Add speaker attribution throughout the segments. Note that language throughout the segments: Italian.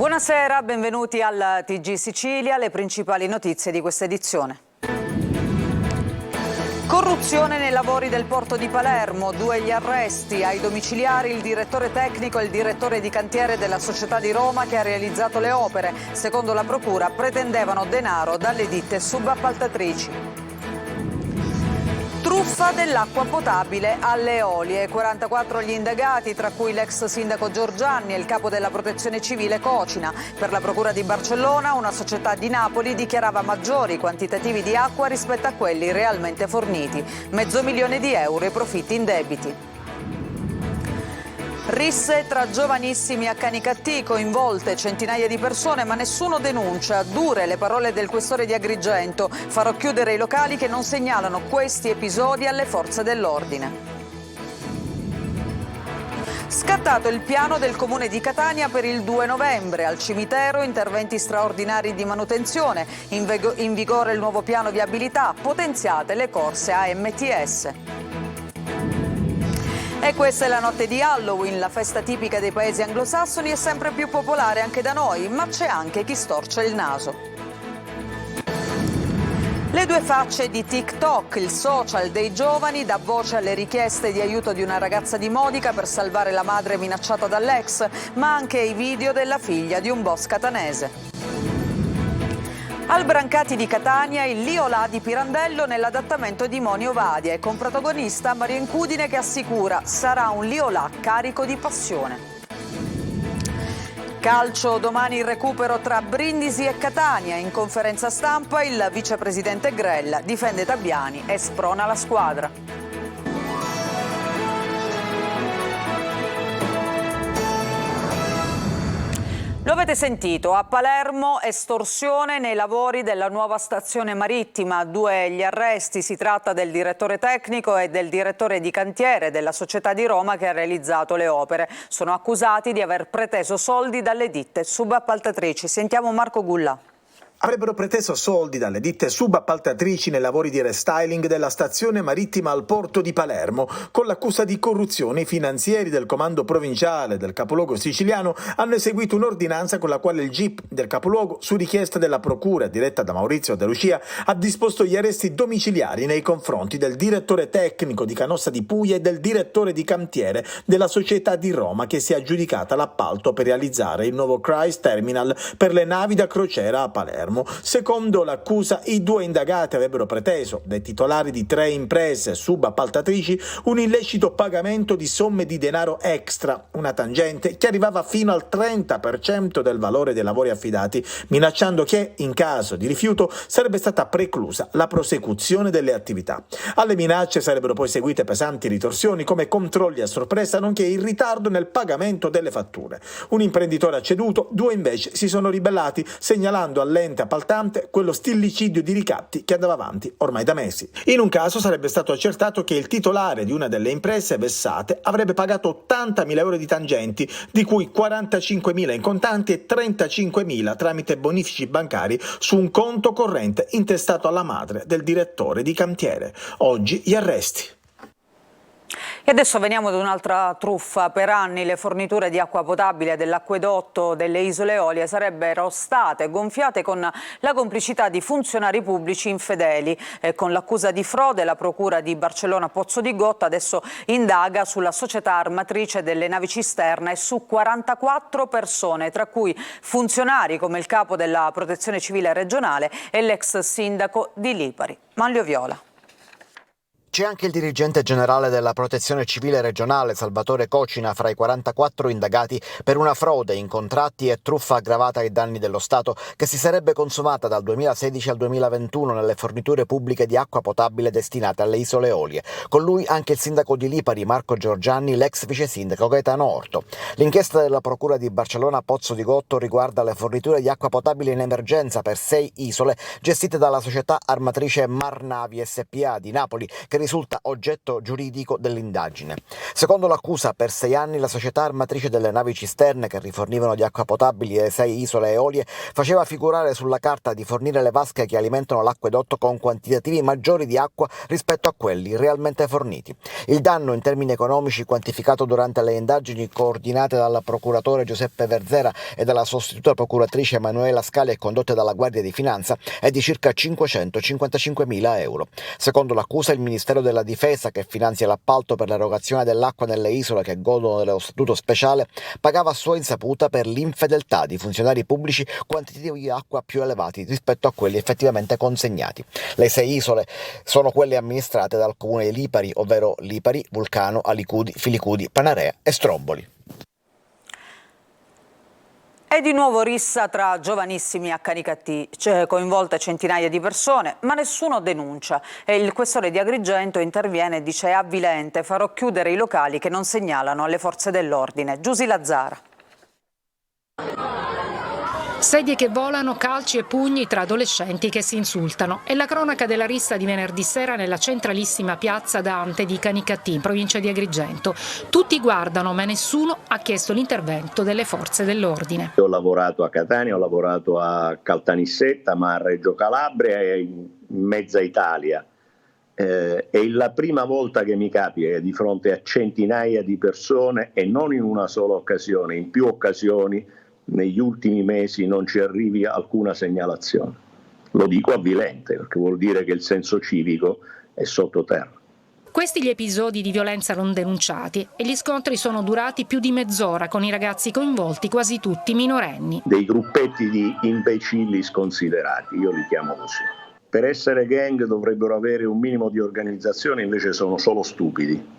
Speaker 1: Buonasera, benvenuti al TG Sicilia, le principali notizie di questa edizione. Corruzione nei lavori del porto di Palermo, 2 gli arresti, ai domiciliari il direttore tecnico e il direttore di cantiere della società di Roma che ha realizzato le opere. Secondo la procura pretendevano denaro dalle ditte subappaltatrici. Truffa dell'acqua potabile alle Eolie, 44 gli indagati, tra cui l'ex sindaco Giorgianni e il capo della protezione civile Cocina. Per la procura di Barcellona una società di Napoli dichiarava maggiori quantitativi di acqua rispetto a quelli realmente forniti. €500.000 i profitti indebiti. Risse tra giovanissimi a Canicattì, coinvolte centinaia di persone ma nessuno denuncia. Dure le parole del questore di Agrigento: farò chiudere i locali che non segnalano questi episodi alle forze dell'ordine. Scattato il piano del comune di Catania per il 2 novembre. Al cimitero interventi straordinari di manutenzione. In vigore il nuovo piano viabilità. Potenziate le corse AMTS. E questa è la notte di Halloween, la festa tipica dei paesi anglosassoni è sempre più popolare anche da noi, ma c'è anche chi storce il naso. Le due facce di TikTok, il social dei giovani, dà voce alle richieste di aiuto di una ragazza di Modica per salvare la madre minacciata dall'ex, ma anche i video della figlia di un boss catanese. Al Brancati di Catania il Liolà di Pirandello nell'adattamento di Moni Ovadia e con protagonista Mario Incudine che assicura sarà un Liolà carico di passione. Calcio, domani il recupero tra Brindisi e Catania. In conferenza stampa il vicepresidente Grella difende Tabiani e sprona la squadra. Lo avete sentito, a Palermo estorsione nei lavori della nuova stazione marittima, 2 gli arresti, si tratta del direttore tecnico e del direttore di cantiere della società di Roma che ha realizzato le opere. Sono accusati di aver preteso soldi dalle ditte subappaltatrici. Sentiamo Marco Gulla.
Speaker 2: Avrebbero preteso soldi dalle ditte subappaltatrici nei lavori di restyling della stazione marittima al porto di Palermo. Con l'accusa di corruzione, i finanzieri del comando provinciale del capoluogo siciliano hanno eseguito un'ordinanza con la quale il GIP del capoluogo, su richiesta della procura diretta da Maurizio De Lucia, ha disposto gli arresti domiciliari nei confronti del direttore tecnico di Canossa di Puglia e del direttore di cantiere della società di Roma che si è aggiudicata l'appalto per realizzare il nuovo Christ Terminal per le navi da crociera a Palermo. Secondo l'accusa, i 2 indagati avrebbero preteso dai titolari di 3 imprese subappaltatrici un illecito pagamento di somme di denaro extra, una tangente che arrivava fino al 30% del valore dei lavori affidati, minacciando che, in caso di rifiuto, sarebbe stata preclusa la prosecuzione delle attività. Alle minacce sarebbero poi seguite pesanti ritorsioni come controlli a sorpresa, nonché il ritardo nel pagamento delle fatture. Un imprenditore ha ceduto, 2 invece si sono ribellati, segnalando all'ente appaltante quello stillicidio di ricatti che andava avanti ormai da mesi. In un caso sarebbe stato accertato che il titolare di una delle imprese vessate avrebbe pagato €80.000 di tangenti, di cui 45.000 in contanti e 35.000 tramite bonifici bancari su un conto corrente intestato alla madre del direttore di cantiere. Oggi gli arresti.
Speaker 1: E adesso veniamo ad un'altra truffa. Per anni le forniture di acqua potabile dell'acquedotto delle Isole Eolie sarebbero state gonfiate con la complicità di funzionari pubblici infedeli. Con l'accusa di frode la procura di Barcellona Pozzo di Gotto adesso indaga sulla società armatrice delle navi cisterna e su 44 persone, tra cui funzionari come il capo della protezione civile regionale e l'ex sindaco di Lipari, Manlio Viola.
Speaker 3: C'è anche il dirigente generale della Protezione Civile regionale, Salvatore Cocina, fra i 44 indagati per una frode in contratti e truffa aggravata ai danni dello Stato che si sarebbe consumata dal 2016 al 2021 nelle forniture pubbliche di acqua potabile destinate alle Isole Eolie. Con lui anche il sindaco di Lipari, Marco Giorgianni, l'ex vice sindaco Gaetano Orto. L'inchiesta della Procura di Barcellona Pozzo di Gotto riguarda le forniture di acqua potabile in emergenza per 6 isole gestite dalla società armatrice Mar Navi SPA di Napoli, che risulta oggetto giuridico dell'indagine. Secondo l'accusa, per 6 anni la società armatrice delle navi cisterne che rifornivano di acqua potabile le 6 isole eolie faceva figurare sulla carta di fornire le vasche che alimentano l'acquedotto con quantitativi maggiori di acqua rispetto a quelli realmente forniti. Il danno in termini economici, quantificato durante le indagini coordinate dal procuratore Giuseppe Verzera e dalla sostituta procuratrice Emanuela Scali e condotte dalla Guardia di Finanza, è di circa 555.000 euro. Secondo l'accusa, il Ministero della Difesa, che finanzia l'appalto per l'erogazione dell'acqua nelle isole che godono dello statuto speciale, pagava a sua insaputa per l'infedeltà di funzionari pubblici quantitativi di acqua più elevati rispetto a quelli effettivamente consegnati. Le 6 isole sono quelle amministrate dal comune di Lipari, ovvero Lipari, Vulcano, Alicudi, Filicudi, Panarea e Stromboli.
Speaker 1: E di nuovo rissa tra giovanissimi a Canicattì, coinvolte centinaia di persone, ma nessuno denuncia. E il questore di Agrigento interviene e dice: è avvilente, farò chiudere i locali che non segnalano alle forze dell'ordine. Giusy Lazzara.
Speaker 4: Sedie che volano, calci e pugni tra adolescenti che si insultano. È la cronaca della rissa di venerdì sera nella centralissima piazza Dante di Canicattì, in provincia di Agrigento. Tutti guardano, ma nessuno ha chiesto l'intervento delle forze dell'ordine.
Speaker 5: Ho lavorato a Catania, ho lavorato a Caltanissetta, ma a Reggio Calabria e in mezza Italia. È la prima volta che mi capita di fronte a centinaia di persone, e non in una sola occasione, in più occasioni negli ultimi mesi non ci arrivi alcuna segnalazione. Lo dico avvilente perché vuol dire che il senso civico è sottoterra.
Speaker 4: Questi gli episodi di violenza non denunciati, e gli scontri sono durati più di mezz'ora, con i ragazzi coinvolti quasi tutti minorenni.
Speaker 5: Dei gruppetti di imbecilli sconsiderati, io li chiamo così. Per essere gang dovrebbero avere un minimo di organizzazione, invece sono solo stupidi,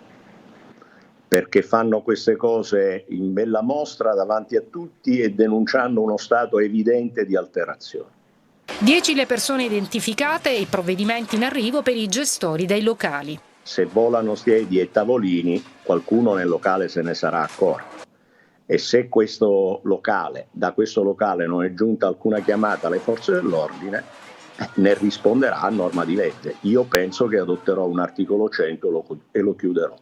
Speaker 5: perché fanno queste cose in bella mostra davanti a tutti e denunciando uno stato evidente di alterazione.
Speaker 4: 10 le persone identificate e i provvedimenti in arrivo per i gestori dei locali.
Speaker 5: Se volano sedie e tavolini, qualcuno nel locale se ne sarà accorto. E se da questo locale non è giunta alcuna chiamata alle forze dell'ordine, ne risponderà a norma di legge. Io penso che adotterò un articolo 100 e lo chiuderò.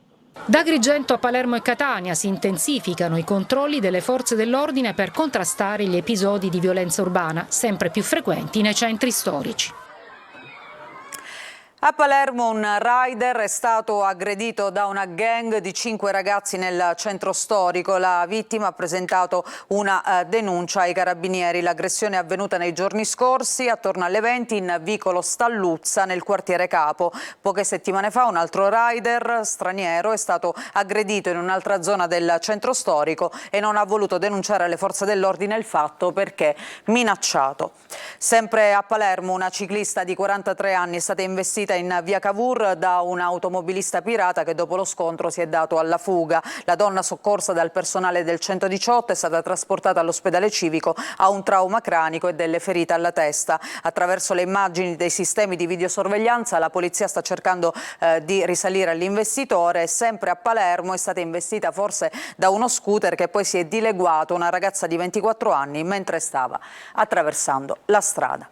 Speaker 4: Da Agrigento a Palermo e Catania si intensificano i controlli delle forze dell'ordine per contrastare gli episodi di violenza urbana, sempre più frequenti nei centri storici.
Speaker 1: A Palermo un rider è stato aggredito da una gang di 5 ragazzi nel centro storico. La vittima ha presentato una denuncia ai carabinieri. L'aggressione è avvenuta nei giorni scorsi, attorno alle 20, in vicolo Stalluzza, nel quartiere Capo. Poche settimane fa un altro rider straniero è stato aggredito in un'altra zona del centro storico e non ha voluto denunciare alle forze dell'ordine il fatto perché minacciato. Sempre a Palermo una ciclista di 43 anni è stata investita in via Cavour da un automobilista pirata che dopo lo scontro si è dato alla fuga. La donna, soccorsa dal personale del 118, è stata trasportata all'ospedale civico, ha un trauma cranico e delle ferite alla testa. Attraverso le immagini dei sistemi di videosorveglianza la polizia sta cercando di risalire all'investitore. Sempre a Palermo è stata investita forse da uno scooter che poi si è dileguato una ragazza di 24 anni mentre stava attraversando la strada.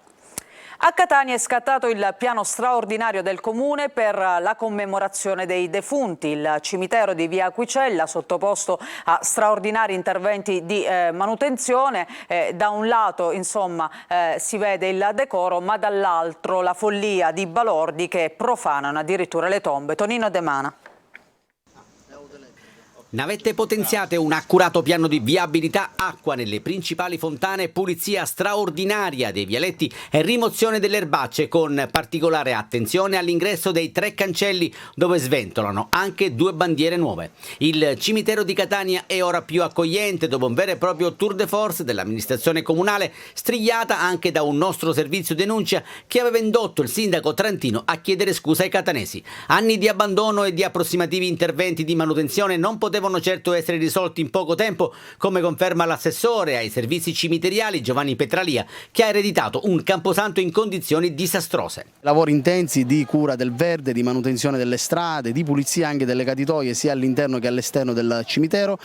Speaker 1: A Catania è scattato il piano straordinario del comune per la commemorazione dei defunti. Il cimitero di via Aquicella, sottoposto a straordinari interventi di manutenzione. Da un lato si vede il decoro, ma dall'altro la follia di balordi che profanano addirittura le tombe. Tonino De Mana.
Speaker 6: Navette potenziate, un accurato piano di viabilità, acqua nelle principali fontane, pulizia straordinaria dei vialetti e rimozione delle erbacce, con particolare attenzione all'ingresso dei 3 cancelli dove sventolano anche 2 bandiere nuove. Il cimitero di Catania è ora più accogliente dopo un vero e proprio tour de force dell'amministrazione comunale, strigliata anche da un nostro servizio denuncia che aveva indotto il sindaco Trantino a chiedere scusa ai catanesi. Anni di abbandono e di approssimativi interventi di manutenzione non potevano devono certo essere risolti in poco tempo, come conferma l'assessore ai servizi cimiteriali Giovanni Petralia, che ha ereditato un camposanto in condizioni disastrose.
Speaker 7: Lavori intensi di cura del verde, di manutenzione delle strade, di pulizia anche delle caditoie sia all'interno che all'esterno del cimitero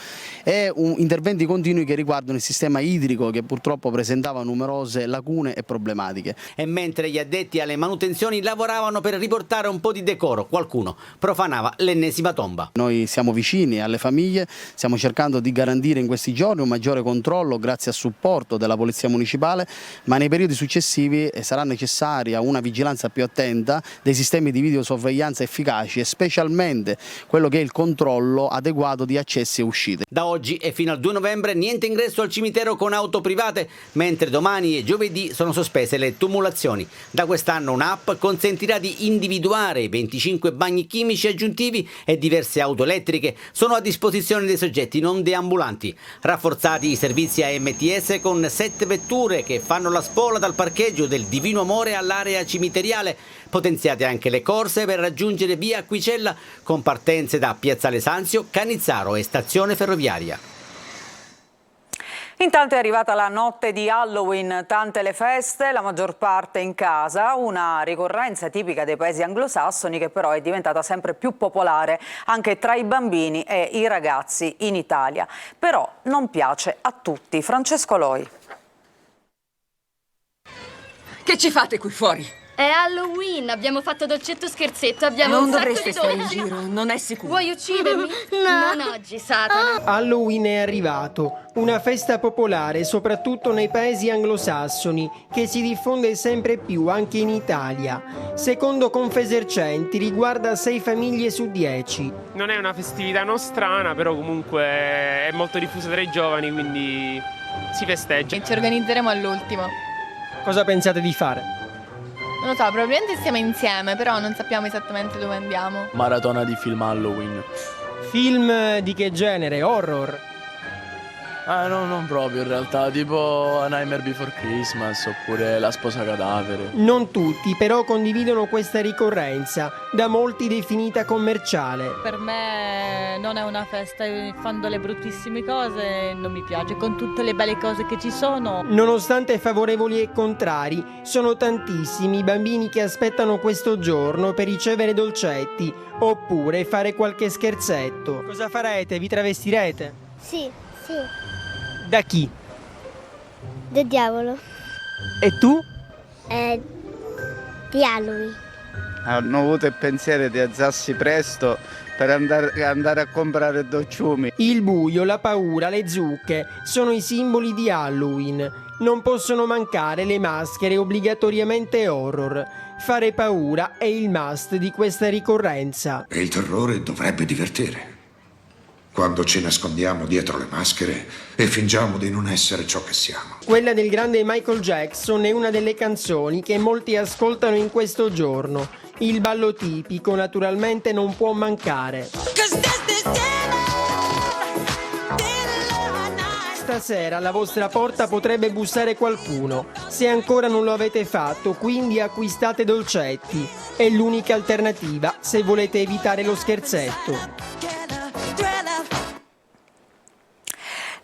Speaker 7: e interventi continui che riguardano il sistema idrico, che purtroppo presentava numerose lacune e problematiche.
Speaker 6: E mentre gli addetti alle manutenzioni lavoravano per riportare un po' di decoro, qualcuno profanava l'ennesima tomba.
Speaker 7: Noi siamo vicini alle famiglie, stiamo cercando di garantire in questi giorni un maggiore controllo grazie al supporto della Polizia Municipale, ma nei periodi successivi sarà necessaria una vigilanza più attenta, dei sistemi di videosorveglianza efficaci e specialmente quello che è il controllo adeguato di accessi e uscite.
Speaker 6: Da oggi e fino al 2 novembre niente ingresso al cimitero con auto private, mentre domani e giovedì sono sospese le tumulazioni. Da quest'anno un'app consentirà di individuare i 25 bagni chimici aggiuntivi e diverse auto elettriche sono a disposizione dei soggetti non deambulanti. Rafforzati i servizi AMTS con 7 vetture che fanno la spola dal parcheggio del Divino Amore all'area cimiteriale. Potenziate anche le corse per raggiungere via Acquicella con partenze da Piazzale Sanzio, Canizzaro e stazione ferroviaria.
Speaker 1: Intanto è arrivata la notte di Halloween, tante le feste, la maggior parte in casa, una ricorrenza tipica dei paesi anglosassoni che però è diventata sempre più popolare anche tra i bambini e i ragazzi in Italia. Però non piace a tutti. Francesco Loi.
Speaker 8: Che ci fate qui fuori?
Speaker 9: È Halloween, abbiamo fatto dolcetto scherzetto, abbiamo
Speaker 8: Non
Speaker 9: un sacco
Speaker 8: dovreste
Speaker 9: di
Speaker 8: stare in
Speaker 9: dolci.
Speaker 8: giro, non è sicuro.
Speaker 9: Vuoi uccidermi? No. Non oggi, Satana.
Speaker 10: Halloween è arrivato, una festa popolare soprattutto nei paesi anglosassoni che si diffonde sempre più anche in Italia. Secondo Confesercenti riguarda 6 famiglie su 10.
Speaker 11: Non è una festività nostrana, però comunque è molto diffusa tra i giovani, quindi si festeggia.
Speaker 12: Ci organizzeremo all'ultimo.
Speaker 10: Cosa pensate di fare?
Speaker 12: Non lo so, probabilmente stiamo insieme, però non sappiamo esattamente dove andiamo.
Speaker 13: Maratona di film Halloween.
Speaker 10: Film di che genere? Horror?
Speaker 13: No, non proprio in realtà, tipo A Nightmare Before Christmas oppure La sposa cadavere.
Speaker 10: Non tutti però condividono questa ricorrenza, da molti definita commerciale.
Speaker 14: Per me non è una festa, fanno delle bruttissime cose, non mi piace, con tutte le belle cose che ci sono.
Speaker 10: Nonostante favorevoli e contrari, sono tantissimi i bambini che aspettano questo giorno per ricevere dolcetti oppure fare qualche scherzetto. Cosa farete? Vi travestirete?
Speaker 9: Sì.
Speaker 10: Da chi?
Speaker 9: Del diavolo.
Speaker 10: E tu?
Speaker 9: Di Halloween.
Speaker 15: Hanno avuto il pensiero di alzarsi presto per andare a comprare dolciumi.
Speaker 10: Il buio, la paura, le zucche sono i simboli di Halloween. Non possono mancare le maschere obbligatoriamente horror. Fare paura è il must di questa ricorrenza.
Speaker 16: E il terrore dovrebbe divertire. Quando ci nascondiamo dietro le maschere e fingiamo di non essere ciò che siamo.
Speaker 10: Quella del grande Michael Jackson è una delle canzoni che molti ascoltano in questo giorno. Il ballo tipico naturalmente non può mancare. Stasera alla vostra porta potrebbe bussare qualcuno. Se ancora non lo avete fatto, quindi acquistate dolcetti. È l'unica alternativa se volete evitare lo scherzetto.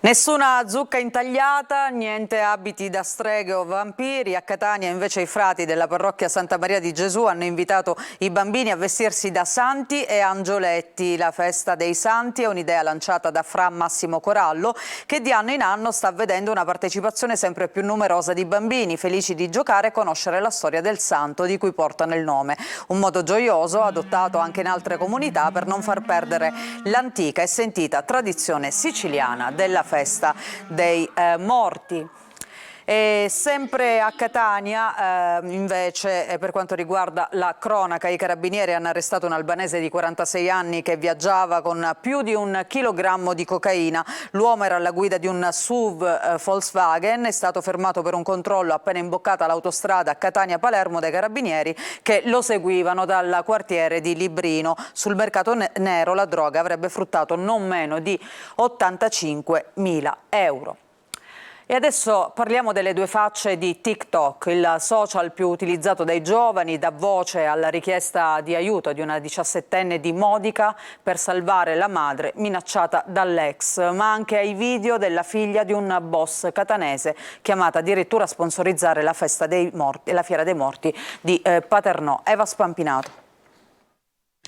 Speaker 1: Nessuna zucca intagliata, niente abiti da streghe o vampiri. A Catania invece i frati della parrocchia Santa Maria di Gesù hanno invitato i bambini a vestirsi da santi e angioletti. La festa dei santi è un'idea lanciata da Fra Massimo Corallo che di anno in anno sta vedendo una partecipazione sempre più numerosa di bambini felici di giocare e conoscere la storia del santo di cui portano il nome. Un modo gioioso adottato anche in altre comunità per non far perdere l'antica e sentita tradizione siciliana della festa dei morti. E sempre a Catania, invece, per quanto riguarda la cronaca, i carabinieri hanno arrestato un albanese di 46 anni che viaggiava con più di 1 chilogrammo di cocaina. L'uomo era alla guida di un SUV Volkswagen, è stato fermato per un controllo appena imboccata l'autostrada Catania-Palermo dai carabinieri che lo seguivano dal quartiere di Librino. Sul mercato nero la droga avrebbe fruttato non meno di 85.000 euro. E adesso parliamo delle due facce di TikTok, il social più utilizzato dai giovani, dà voce alla richiesta di aiuto di una 17enne di Modica per salvare la madre minacciata dall'ex, ma anche ai video della figlia di un boss catanese chiamata addirittura a sponsorizzare la festa dei morti, la Fiera dei Morti di Paternò. Eva Spampinato.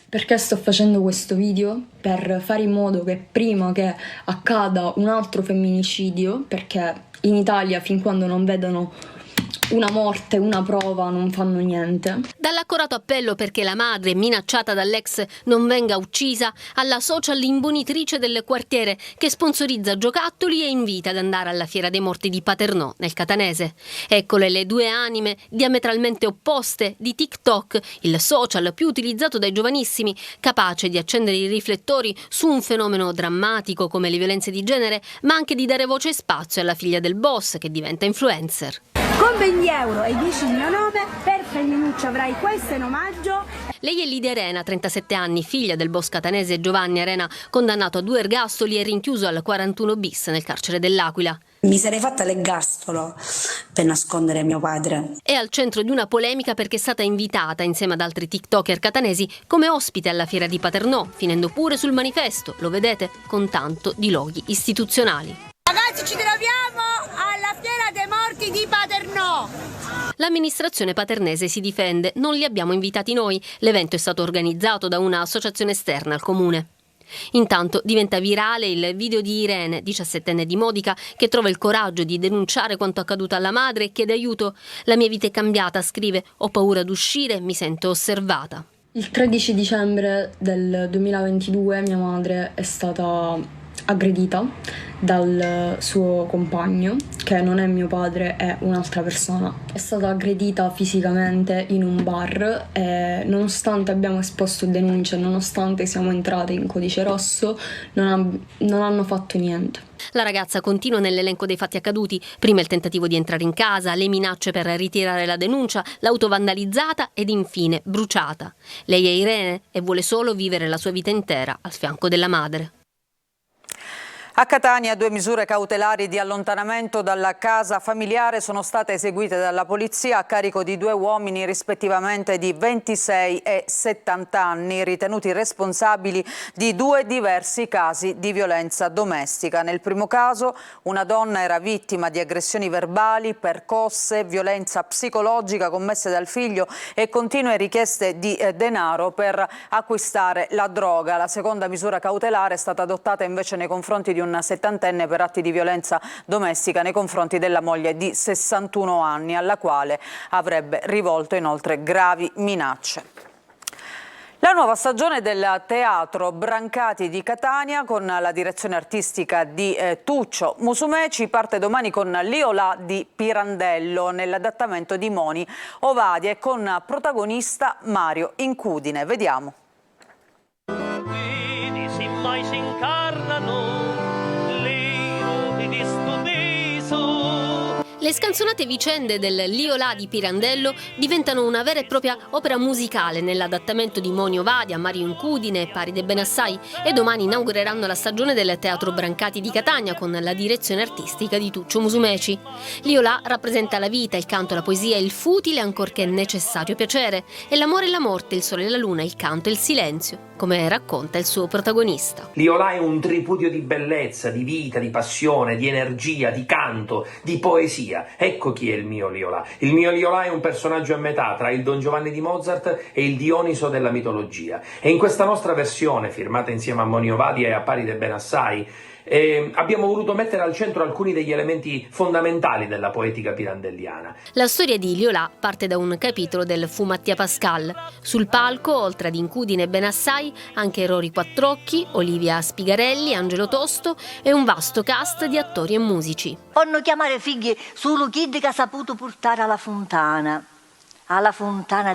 Speaker 17: Perché sto facendo questo video? Per fare in modo che prima che accada un altro femminicidio, perché in Italia fin quando non vedono una morte, una prova, non fanno niente.
Speaker 18: Dall'accorato appello perché la madre minacciata dall'ex non venga uccisa, alla social imbonitrice del quartiere che sponsorizza giocattoli e invita ad andare alla Fiera dei Morti di Paternò, nel catanese. Eccole le due anime diametralmente opposte di TikTok, il social più utilizzato dai giovanissimi, capace di accendere i riflettori su un fenomeno drammatico come le violenze di genere, ma anche di dare voce e spazio alla figlia del boss che diventa influencer.
Speaker 19: Con 20 euro e 10 il mio nome, per Femminuccio avrai questo in omaggio.
Speaker 18: Lei è Lidia Arena, 37 anni, figlia del boss catanese Giovanni Arena, condannato a 2 ergastoli e rinchiuso al 41 bis nel carcere dell'Aquila.
Speaker 19: Mi sarei fatta l'ergastolo per nascondere mio padre.
Speaker 18: È al centro di una polemica perché è stata invitata, insieme ad altri tiktoker catanesi, come ospite alla Fiera di Paternò, finendo pure sul manifesto, lo vedete, con tanto di loghi istituzionali.
Speaker 19: Ragazzi, ci troviamo alla Fiera dei Morti di Paternò.
Speaker 18: L'amministrazione paternese si difende, non li abbiamo invitati noi, l'evento è stato organizzato da un'associazione esterna al comune. Intanto diventa virale il video di Irene, 17enne di Modica, che trova il coraggio di denunciare quanto accaduto alla madre e chiede aiuto. La mia vita è cambiata, scrive, ho paura d'uscire, mi sento osservata.
Speaker 17: Il 13 dicembre del 2022 mia madre è stata aggredita dal suo compagno, che non è mio padre, è un'altra persona. È stata aggredita fisicamente in un bar e nonostante abbiamo esposto denunce, nonostante siamo entrate in codice rosso, non hanno fatto niente.
Speaker 18: La ragazza continua nell'elenco dei fatti accaduti, prima il tentativo di entrare in casa, le minacce per ritirare la denuncia, l'auto vandalizzata ed infine bruciata. Lei è Irene e vuole solo vivere la sua vita intera al fianco della madre.
Speaker 1: A Catania 2 misure cautelari di allontanamento dalla casa familiare sono state eseguite dalla polizia a carico di 2 uomini rispettivamente di 26 e 70 anni, ritenuti responsabili di 2 diversi casi di violenza domestica. Nel primo caso una donna era vittima di aggressioni verbali, percosse, violenza psicologica commesse dal figlio e continue richieste di denaro per acquistare la droga. La seconda misura cautelare è stata adottata invece nei confronti di un 70enne per atti di violenza domestica nei confronti della moglie di 61 anni, alla quale avrebbe rivolto inoltre gravi minacce. La nuova stagione del Teatro Brancati di Catania, con la direzione artistica di Tuccio Musumeci, parte domani con Liolà di Pirandello nell'adattamento di Moni Ovadia e con protagonista Mario Incudine. Vediamo.
Speaker 18: Le scanzonate vicende del Liolà di Pirandello diventano una vera e propria opera musicale nell'adattamento di Moni Ovadia, Mario Incudine e Paride Benassai, e domani inaugureranno la stagione del Teatro Brancati di Catania con la direzione artistica di Tuccio Musumeci. Liolà rappresenta la vita, il canto, la poesia, il futile ancorché necessario piacere, e l'amore e la morte, il sole e la luna, il canto e il silenzio, come racconta il suo protagonista.
Speaker 20: Liolà è un tripudio di bellezza, di vita, di passione, di energia, di canto, di poesia. Ecco chi è il mio Liolà. Il mio Liolà è un personaggio a metà tra il Don Giovanni di Mozart e il Dioniso della mitologia. E in questa nostra versione, firmata insieme a Moni Ovadia e a Paride Benassai, abbiamo voluto mettere al centro alcuni degli elementi fondamentali della poetica pirandelliana.
Speaker 18: La storia di Liolà parte da un capitolo del Fu Mattia Pascal. Sul palco, oltre ad Incudine e Benassai, anche Rory Quattrocchi, Olivia Spigarelli, Angelo Tosto e un vasto cast di attori e musici.
Speaker 21: Possono chiamare figli solo chi che ha saputo portare alla fontana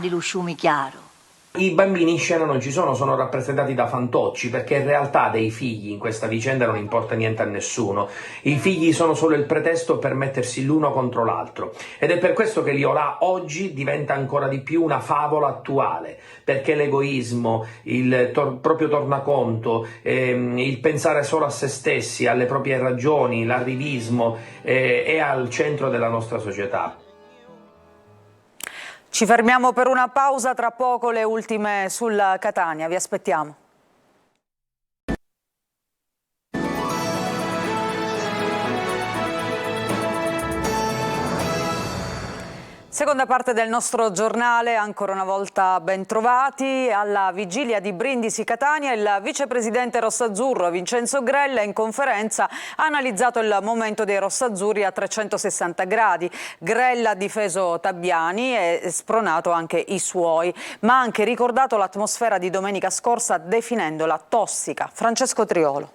Speaker 21: di lo sciume chiaro.
Speaker 20: I bambini in scena non ci sono rappresentati da fantocci, perché in realtà dei figli in questa vicenda non importa niente a nessuno. I figli sono solo il pretesto per mettersi l'uno contro l'altro, ed è per questo che Liolà oggi diventa ancora di più una favola attuale, perché l'egoismo, il proprio tornaconto, il pensare solo a se stessi, alle proprie ragioni, l'arrivismo è al centro della nostra società.
Speaker 1: Ci fermiamo per una pausa, tra poco le ultime sul Catania, vi aspettiamo. Seconda parte del nostro giornale, ancora una volta ben trovati. Alla vigilia di Brindisi Catania il vicepresidente rossazzurro Vincenzo Grella in conferenza ha analizzato il momento dei rossazzurri a 360 gradi. Grella ha difeso Tabiani e spronato anche i suoi, ma ha anche ricordato l'atmosfera di domenica scorsa definendola tossica. Francesco Triolo.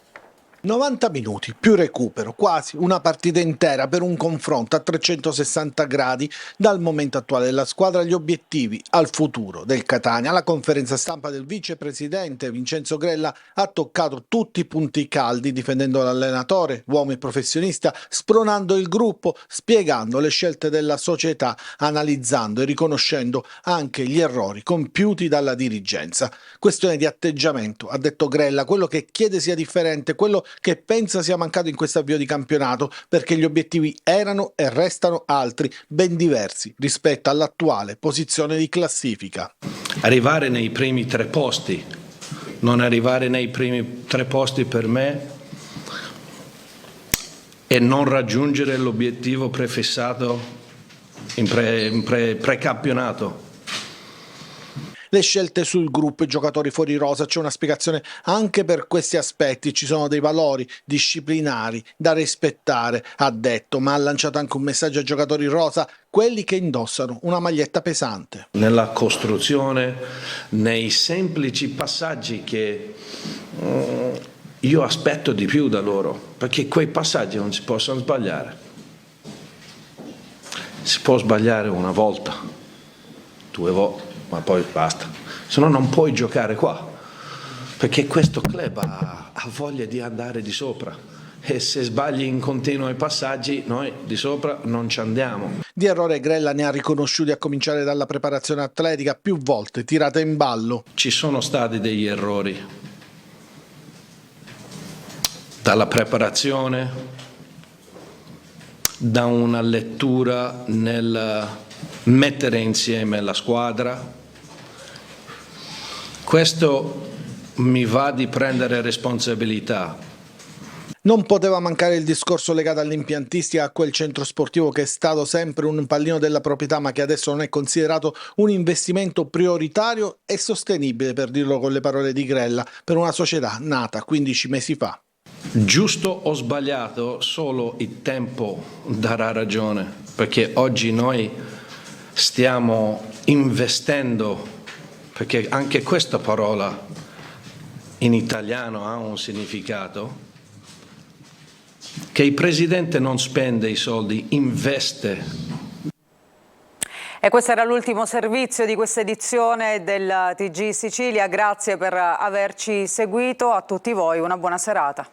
Speaker 2: 90 minuti più recupero, quasi una partita intera per un confronto a 360 gradi dal momento attuale della squadra agli obiettivi, al futuro del Catania. La conferenza stampa del vicepresidente Vincenzo Grella ha toccato tutti i punti caldi, difendendo l'allenatore, uomo e professionista, spronando il gruppo, spiegando le scelte della società, analizzando e riconoscendo anche gli errori compiuti dalla dirigenza. Questione di atteggiamento, ha detto Grella, quello che chiede sia differente, quello che pensa sia mancato in questo avvio di campionato, perché gli obiettivi erano e restano altri, ben diversi rispetto all'attuale posizione di classifica.
Speaker 22: Arrivare nei primi 3 posti, non arrivare nei primi 3 posti per me e non raggiungere l'obiettivo prefissato in precampionato.
Speaker 2: Le scelte sul gruppo, i giocatori fuori rosa, c'è una spiegazione anche per questi aspetti, ci sono dei valori disciplinari da rispettare, ha detto, ma ha lanciato anche un messaggio ai giocatori rosa, quelli che indossano una maglietta pesante.
Speaker 22: Nella costruzione, nei semplici passaggi che io aspetto di più da loro, perché quei passaggi non si possono sbagliare. Si può sbagliare una volta, 2 volte, ma poi basta, se no non puoi giocare qua, perché questo club ha voglia di andare di sopra e se sbagli in continuo i passaggi noi di sopra non ci andiamo.
Speaker 2: Di errore Grella ne ha riconosciuti a cominciare dalla preparazione atletica, più volte tirata in ballo.
Speaker 22: Ci sono stati degli errori, dalla preparazione, da una lettura nel mettere insieme la squadra. Questo mi va di prendere responsabilità.
Speaker 2: Non poteva mancare il discorso legato all'impiantistica, a quel centro sportivo che è stato sempre un pallino della proprietà, ma che adesso non è considerato un investimento prioritario e sostenibile, per dirlo con le parole di Grella, per una società nata 15 mesi fa.
Speaker 22: Giusto o sbagliato, solo il tempo darà ragione, perché oggi noi stiamo investendo, perché anche questa parola in italiano ha un significato, che il presidente non spende i soldi, investe.
Speaker 1: E questo era l'ultimo servizio di questa edizione del TG Sicilia, grazie per averci seguito, a tutti voi una buona serata.